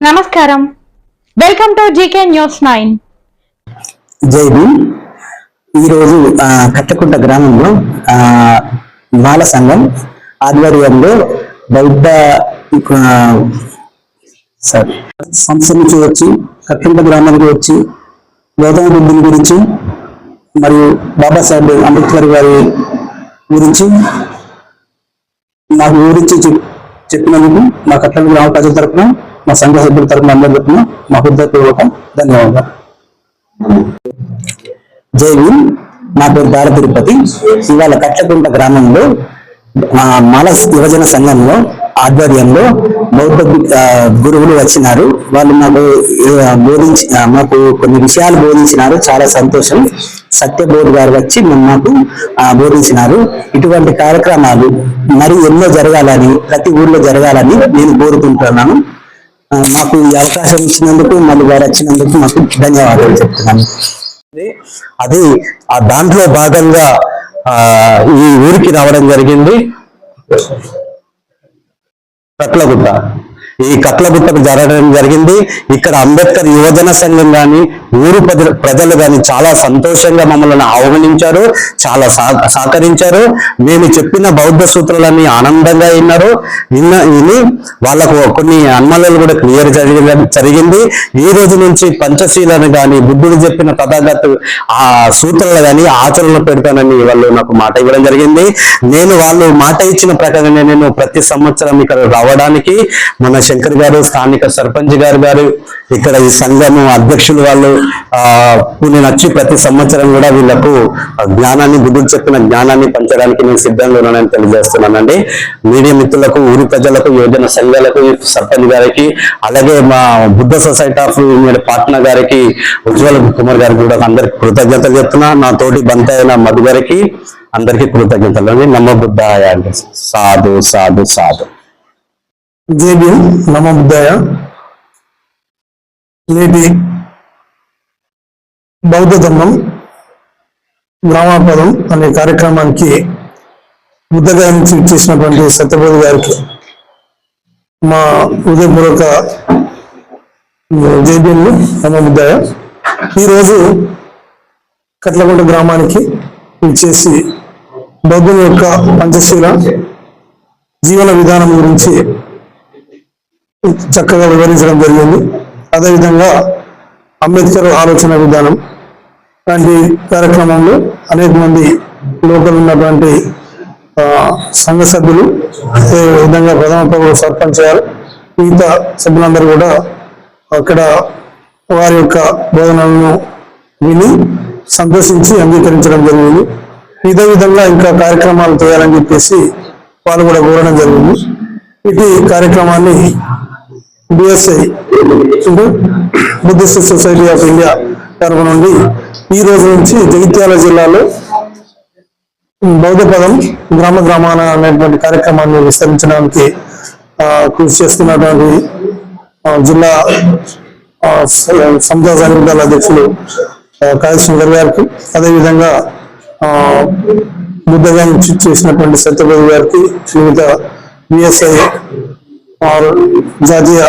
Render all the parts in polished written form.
నమస్కారం, welcome to GK news 9. జై భీమ్. ఈరోజు కట్టకుంట గ్రామంలో బాల సంఘం ఆధ్వర్యంలో బౌద్ధ సంస్థ నుంచి వచ్చి కట్టకుంట గ్రామానికి వచ్చి గౌతమ బుద్ధుని గురించి మరియు బాబాసాహెబ్ అంబేద్కర్ గారి గురించి నాకు వివరించి చెప్పినందుకు మా కట్టకుంట గ్రామ ప్రజల తరఫున, మా సంఘ సభ్యుల తరఫున అందరి తరఫున మా హృదయపూర్వక ధన్యవాదాలు. జై భీమ్. నా పేరు దార తిరుపతి. ఇవాళ కట్లకుంట గ్రామంలో మాల యువజన సంఘంలో ఆధ్వర్యంలో బౌద్ధ గురువులు వచ్చినారు. వాళ్ళు మాకు కొన్ని విషయాలు బోధించినారు. చాలా సంతోషం. సత్యబోధ్ గారు వచ్చి మాకు బోధించినారు. ఇటువంటి కార్యక్రమాలు మరి ఎన్నో జరగాలని, ప్రతి ఊర్లో జరగాలని నేను కోరుకుంటున్నాను. మాకు ఈ అవకాశం ఇచ్చినందుకు, మళ్ళీ వారు వచ్చినందుకు మాకు ధన్యవాదాలు చెప్తున్నాను. అది దాంట్లో భాగంగా ఈ ఊరికి రావడం జరిగింది. కట్లగుట్ట, ఈ కట్లగుట్టకు జరగడం జరిగింది. ఇక్కడ అంబేద్కర్ యువజన సంఘం కానీ, ఊరు ప్రజలు కానీ చాలా సంతోషంగా మమ్మల్ని ఆహ్వానించారు, చాలా సహకరించారు. మేము చెప్పిన బౌద్ధ సూత్రాలన్నీ ఆనందంగా విని వాళ్ళకు కొన్ని అనుమానాలు కూడా క్లియర్ జరిగింది. ఈ రోజు నుంచి పంచశీలను కానీ, బుద్ధుడు చెప్పిన తథాగత ఆ సూత్రాలు కానీ ఆచరణలో పెడతానని వాళ్ళు నాకు మాట ఇవ్వడం జరిగింది. వాళ్ళు మాట ఇచ్చిన ప్రకారంగా నేను ప్రతి సంవత్సరం ఇక్కడ రావడానికి మన శంకర్ గారు, స్థానిక సర్పంచ్ గారు ఇక్కడ ఈ సంఘము అధ్యక్షులు వాళ్ళు నేను వచ్చి ప్రతి సంవత్సరం కూడా వీళ్ళకు జ్ఞానాన్ని, బుద్ధుడు చెప్పిన జ్ఞానాన్ని పంచడానికి నేను సిద్ధంగా ఉన్నానని తెలియజేస్తున్నానండి. మీడియా మిత్రులకు, ఊరి ప్రజలకు, యువజన సంఘాలకు, సర్పంచ్ గారికి, అలాగే మా బుద్ధ సొసైటీ ఆఫ్ పాట్నా గారికి, ఉజ్వల్ కుమార్ గారికి కూడా అందరికి కృతజ్ఞతలు చెప్తున్నా. నా తోటి బంత అయిన మధు గారికి అందరికీ కృతజ్ఞతలు అండి. నమో బుద్ధాయ అండి. సాధు సాధు సాధు. జై భీమ్. నమో బుద్ధాయ. నేటి బౌద్ధ ధర్మం గ్రామాపదం అనే కార్యక్రమానికి బుద్ధగయ నుంచి చేసినటువంటి సత్యబోధ గారికి మా హృదయపూర్వక జై భీమ్. నమో బుద్ధాయ. ఈరోజు కట్లకుంట గ్రామానికి ఇచ్చేసి బౌద్ధుని యొక్క పంచశీల జీవన విధానం గురించి చక్కగా వివరించడం జరిగింది. అదేవిధంగా అంబేద్కర్ ఆలోచన విధానం లాంటి కార్యక్రమంలో అనేక మంది లోకల్ ఉన్నటువంటి సంఘ సభ్యులు, అదేవిధంగా ప్రథమ పౌరులు, సర్పంచ్ గారు, మిగతా సభ్యులందరూ కూడా అక్కడ వారి యొక్క బోధనలను విని సంతోషించి అంగీకరించడం జరిగింది. ఇదే విధంగా ఇంకా కార్యక్రమాలు చేయాలని చెప్పేసి వాళ్ళు కూడా కోరడం జరిగింది. ఇటు కార్యక్రమాన్ని BSI Buddhist society of India తరఫు నుండి ఈ రోజు నుంచి జగిత్యాల జిల్లాలో బౌద్ధ పదం గ్రామాన అనేటువంటి కార్యక్రమాన్ని విస్తరించడానికి కృషి చేస్తున్నటువంటి జిల్లా సంస్థ సంఘాల అధ్యక్షులు కాళేశ్వర్ గారికి, అదేవిధంగా బుద్ధగా చేసినటువంటి సత్యబోధ గారికి, వివిధ బిఎస్ఐ జాతీయ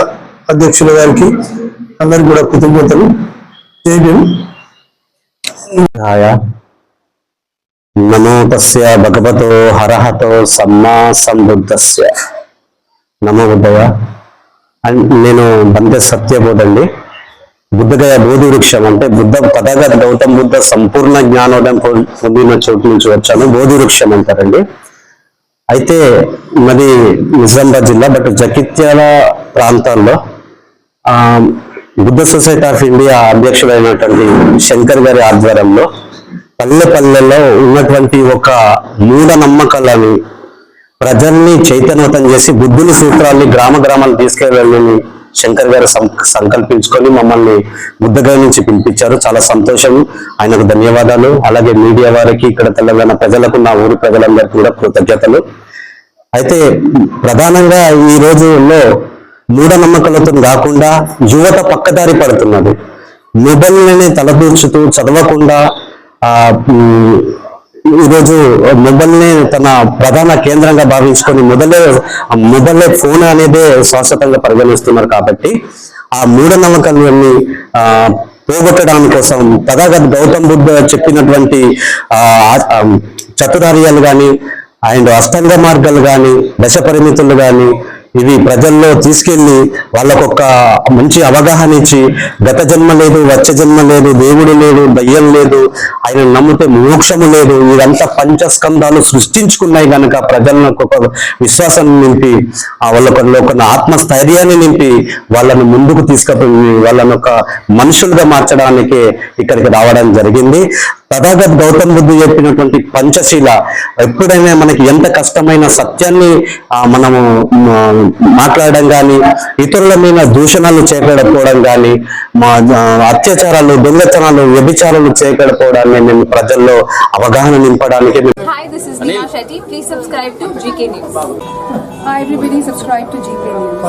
అధ్యక్షుల గారికి అందరికి కూడా కృతజ్ఞతలు. జై భీమ్. నమో తస్య భగవతో హరహతో సమ్మా సంబుద్ధస్య. నమో బుద్ధయ. నేను బంతే సత్యబోధ అండి. బుద్ధగయ బోధి వృక్షం అంటే తథాగత గౌతమ బుద్ధ సంపూర్ణ జ్ఞానోదయం పొందిన చోటు నుంచి వచ్చాను. బోధి వృక్షం అంటారండి. అయితే మరి నిజామాబాద్ జిల్లా, బట్ జగిత్యాల ప్రాంతాల్లో బుద్ధ సొసైటీ ఆఫ్ ఇండియా అధ్యక్షుడైనటువంటి శంకర్ గారి ఆధ్వర్యంలో పల్లెల్లో ఉన్నటువంటి ఒక మూఢనమ్మకాలని ప్రజల్ని చైతన్యవంతం చేసి బుద్ధుని సూత్రాల్ని గ్రామాలు తీసుకెళ్ళాలని శంకర్ గారు సంకల్పించుకొని మమ్మల్ని బుద్ధగయ నుంచి పిలిపించారు. చాలా సంతోషం, ఆయనకు ధన్యవాదాలు. అలాగే మీడియా వారికి, ఇక్కడ తెలంగాణ ప్రజలకు, నా ఊరి ప్రజలందరికీ కూడా కృతజ్ఞతలు. అయితే ప్రధానంగా ఈ రోజుల్లో మూఢనమ్మకాలతో కాకుండా యువత పక్కదారి పడుతున్నది. మొబైల్ని తలదూర్చుతూ చదవకుండా ఈరోజు మొబైల్ని తన ప్రధాన కేంద్రంగా భావించుకొని మొదలే ఫోన్ అనేది శాశ్వతంగా పరిగణిస్తున్నారు. కాబట్టి ఆ మూఢనమ్మకాలన్నీ పోగొట్టడానికి కోసం తథాగత గౌతమ్ బుద్ధ చెప్పినటువంటి చతురార్యాలు కానీ అండ్ అష్టాంగ మార్గాలు కానీ దశ పరిమితులు కానీ ఇవి ప్రజల్లో తీసుకెళ్లి వాళ్ళకొక మంచి అవగాహన ఇచ్చి గత జన్మ లేదు, వచ్చే జన్మ లేదు, దేవుడు లేడు, దయ్యం లేదు, ఆయన నమ్మితే మోక్షము లేదు, ఇదంతా పంచస్కంధాలు సృష్టించుకున్నాయి కనుక ప్రజలకు ఒక విశ్వాసాన్ని నింపి వాళ్ళలో ఒక ఆత్మస్థైర్యాన్ని నింపి వాళ్ళని ముందుకు తీసుకుపోయి వాళ్ళని ఒక మనుషులుగా మార్చడానికి ఇక్కడికి రావడం జరిగింది. తథాగత్ గౌతమ్ బుద్ధ చెప్పినటువంటి పంచశీల ఎప్పుడైనా మనకి ఎంత కష్టమైన సత్యాన్ని మనము మాట్లాడడం కానీ, ఇతరుల మీద దూషణలు చేయకపోవడం కానీ, అత్యాచారాలు, దొంగతనాలు, వ్యభిచారాలు చేయకపోవడాన్ని మేము ప్రజల్లో అవగాహన నింపడానికి. Hi, this is Neha Shetty. Please subscribe to GK News. Hi everybody, subscribe to GK News.